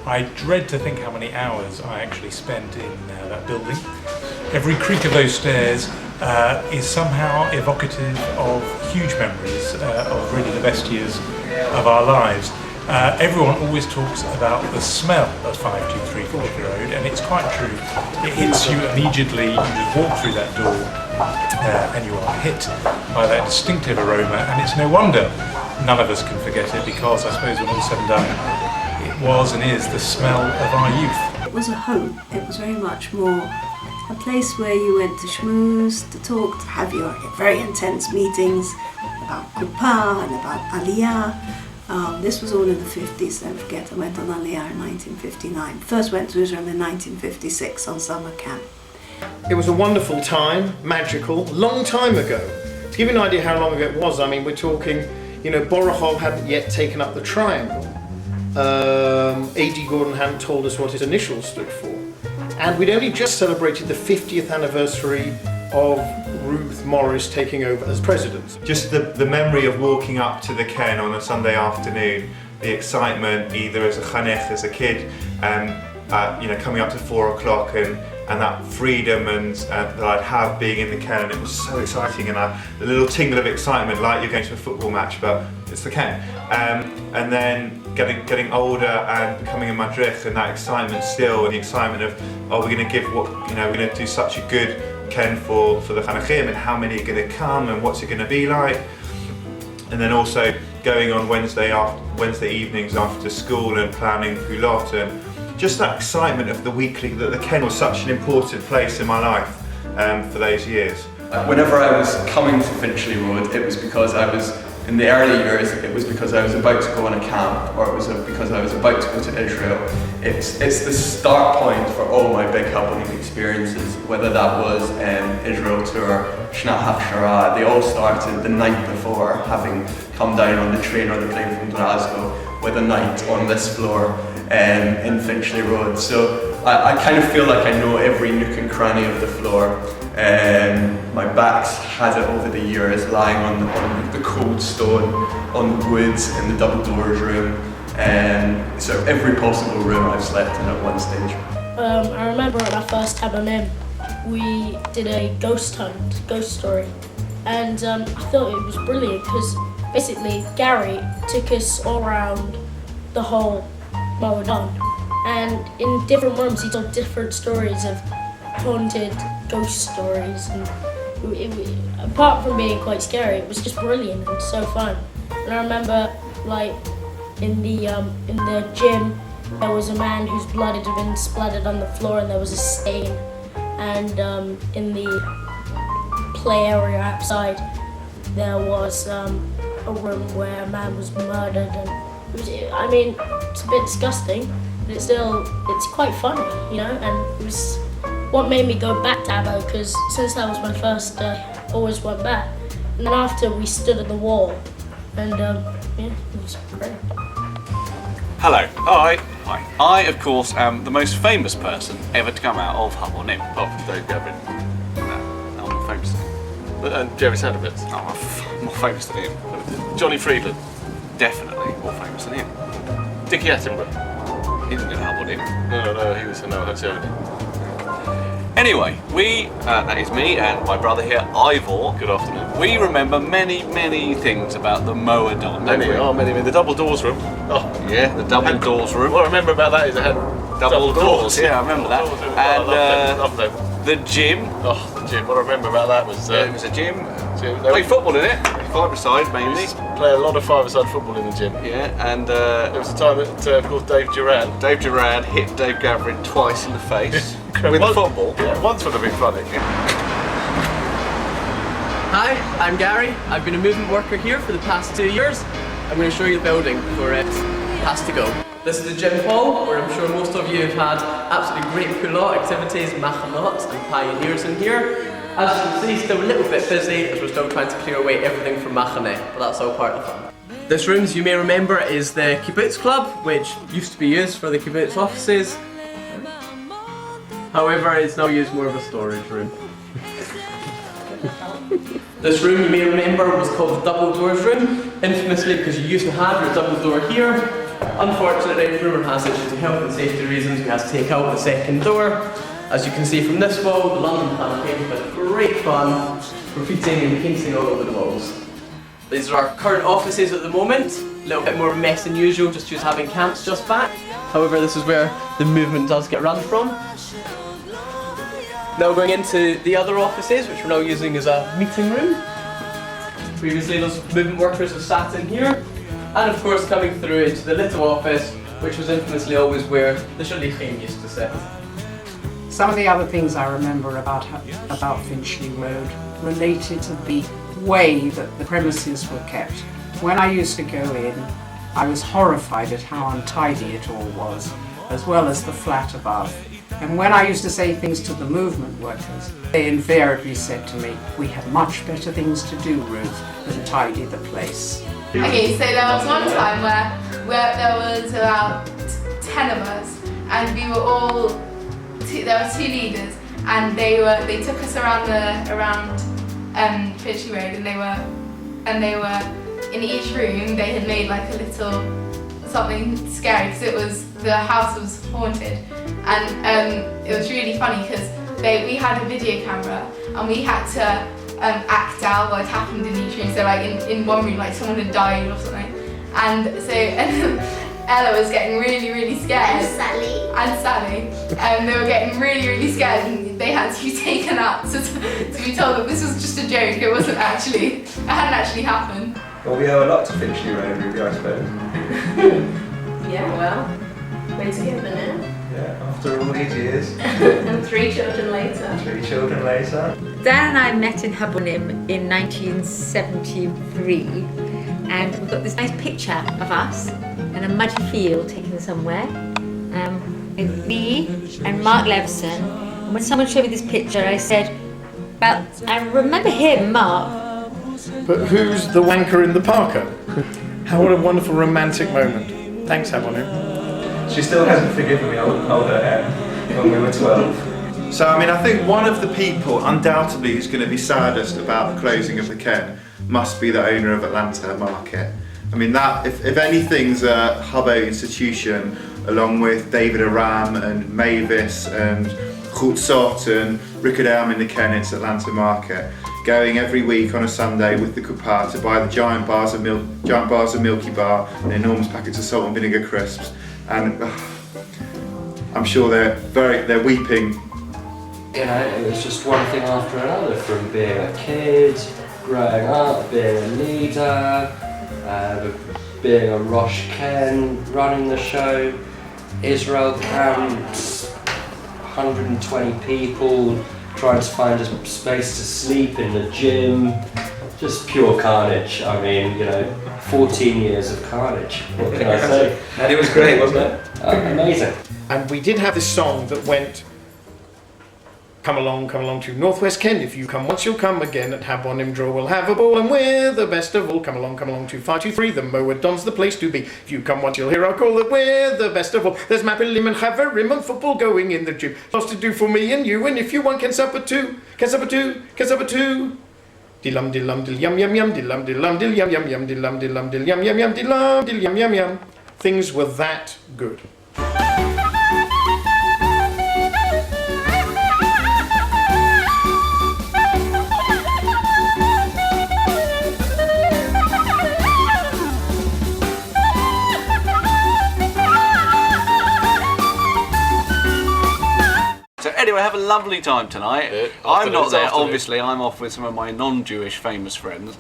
I dread to think how many hours I actually spent in that building. Every creak of those stairs is somehow evocative of huge memories of really the best years of our lives. Everyone always talks about the smell of 523 Finchley Road, and it's quite true. It hits you immediately. You just walk through that door and you are hit by that distinctive aroma, and it's no wonder none of us can forget it, because I suppose when all's said and done, it was and is the smell of our youth. It was a home. It was very much more a place where you went to schmooze, to talk, to have your very intense meetings about Kuppah and about Aliyah. This was all in the 50s, don't forget, I went on Aliyah in 1959. First went to Israel in 1956 on summer camp. It was a wonderful time, magical, long time ago. To give you an idea how long ago it was, I mean, we're talking, you know, Borachov hadn't yet taken up the triangle. A.D. Gordon hadn't told us what his initials stood for. And we'd only just celebrated the 50th anniversary of Ruth Morris taking over as president. Just the memory of walking up to the Ken on a Sunday afternoon, the excitement, either as a chanech, as a kid, you know, coming up to 4 o'clock, and that freedom that I'd have being in the Ken, and it was so exciting, and the little tingle of excitement, like you're going to a football match, but it's the Ken. And then getting older and becoming a madrich, and that excitement still, and the excitement of, oh, we're going to give what, you know, we're going to do such a good Ken for the chanachim, and how many are going to come, and what's it going to be like. And then also going on Wednesday evenings after school and planning Pulot, and just that excitement of the weekly, that the Ken was such an important place in my life for those years. Whenever I was coming to Finchley Road, it was because I was, in the early years, it was because I was about to go on a camp, or it was because I was about to go to Israel. It's the start point for all my big Habonim experiences, whether that was Israel tour, Shna Hafshara. They all started the night before, having come down on the train or the plane from Glasgow with a night on this floor in Finchley Road. So I kind of feel like I know every nook and cranny of the floor. My back's had it over the years, lying on the cold stone, on the woods, in the double doors room, and so every possible room I've slept in at one stage. I remember at our first Habonim, we did a ghost hunt, ghost story, and I thought it was brilliant because basically Gary took us all around the whole Moadon, and in different rooms he told different stories of haunted ghost stories, and apart from being quite scary, it was just brilliant and so fun. And I remember, like, in the gym, there was a man whose blood had been splattered on the floor, and there was a stain. And in the play area outside, there was a room where a man was murdered, and it was, I mean, it's a bit disgusting, but it's quite funny, you know. And it was what made me go back to Habo, because since that was my first, always went back. And then after, we stood at the wall, and yeah, it was great. Hello, hi. I, of course, am the most famous person ever to come out of Habonim. Apart from Dave Gavin. No, I'm more famous than him. And Jerry Sadovitz. I'm more famous than him. Johnny Friedland. Definitely more famous than him. Dickie Attenborough. He didn't go to Habonim. No, he was in Hotel. Anyway, that is me and my brother here, Ivor. Good afternoon. We remember many, many things about the Moadon. Many. The double doors room. Oh, yeah, the double doors room. What I remember about that is it had double doors. Yeah, I remember that. And loved them. The gym. Oh, the gym. What I remember about that was... it was a gym. Played football in it. Five-a-side mainly. Play a lot of five-a-side football in the gym. Yeah, and there was a time that, of course, Dave Durand hit Dave Gavin twice in the face with a football. Yeah, once would have been funny. Hi, I'm Gary. I've been a movement worker here for the past 2 years. I'm going to show you the building before it has to go. This is the gym hall, where I'm sure most of you have had absolutely great Pulot activities, machanot and pioneers in here. As you can see, still a little bit busy as we're still trying to clear away everything from Machane, but that's all part of the fun. This room, as you may remember, is the kibbutz club, which used to be used for the kibbutz offices. However, it's now used more of a storage room. This room, you may remember, was called the double doors room, infamously because you used to have your double door here unfortunately, rumour has it, due to health and safety reasons, we had to take out the second door. As you can see from this wall, the London Plan came with great fun, graffitiing and painting all over the walls. These are our current offices at the moment. A little bit more mess than usual, just due to having camps just back. However, this is where the movement does get run from. Now going into the other offices, which we're now using as a meeting room. Previously, those movement workers have sat in here. And of course, coming through into the little office, which was infamously always where the Shalichim used to sit. Some of the other things I remember about Finchley Road related to the way that the premises were kept. When I used to go in, I was horrified at how untidy it all was, as well as the flat above. And when I used to say things to the movement workers, they invariably said to me, "We have much better things to do, Ruth, than tidy the place." Okay, so there was one time where there was about 10 of us, and we were all, there were 2 leaders, and they took us around Finchley Road, and they were in each room. They had made like a little something scary because the house was haunted, and it was really funny because we had a video camera and we had to act out what happened in each room. So like in one room, like someone had died or something, and Ella was getting really scared. And Sally. They were getting really scared, and they had to be taken out to be told that this was just a joke. It hadn't actually happened. Well, we owe a lot to Finchley Road, Ruby, I suppose. Yeah, well, we're together now. Yeah, after all these years. And 3 children later. 3 children later. Dan and I met in Habonim in 1973, and we've got this nice picture of us in a muddy field taken somewhere, with me and Mark Levison. And when someone showed me this picture, I said, "Well, I remember him, Mark." But who's the wanker in the parka? What a wonderful romantic moment. Thanks, Habonim. She still hasn't forgiven me. I wouldn't hold her hand when we were 12. So, I mean, I think one of the people undoubtedly who's going to be saddest about the closing of the Ken must be the owner of Atlanta Market. I mean, that if anything's a Habo institution, along with David Aram and Mavis and Chutzot and Rikard Elm in the Ken, it's Atlanta Market. Going every week on a Sunday with the Kuppah to buy the giant bars of Milky Bar and enormous packets of salt and vinegar crisps, and I'm sure they're weeping. You know, it was just one thing after another, from being a kid, growing up, being a leader, being a Rosh Ken, running the show, Israel camps, 120 people, trying to find a space to sleep in the gym, just pure carnage. I mean, 14 years of carnage, what can I say? And it was great, wasn't it? Amazing. And we did have this song that went, come along to Northwest Kent. If you come once, you'll come again. At Habonim Dror we'll have a ball, and we're the best of all. Come along to 523. The Moa Don's the place to be. If you come once, you'll hear our call that we're the best of all. There's Mapilim and Chavarim and football going in the gym. Lots to do for me and you, and if you want, can supper too. Dilum dilum dil yum yum yum dilum dilum dil yum yum yum dilum dilum dil yum yum yum dilum dil yum yum yum. Things were that good. Anyway, have a lovely time tonight. I'm not there, obviously. I'm off with some of my non-Jewish famous friends.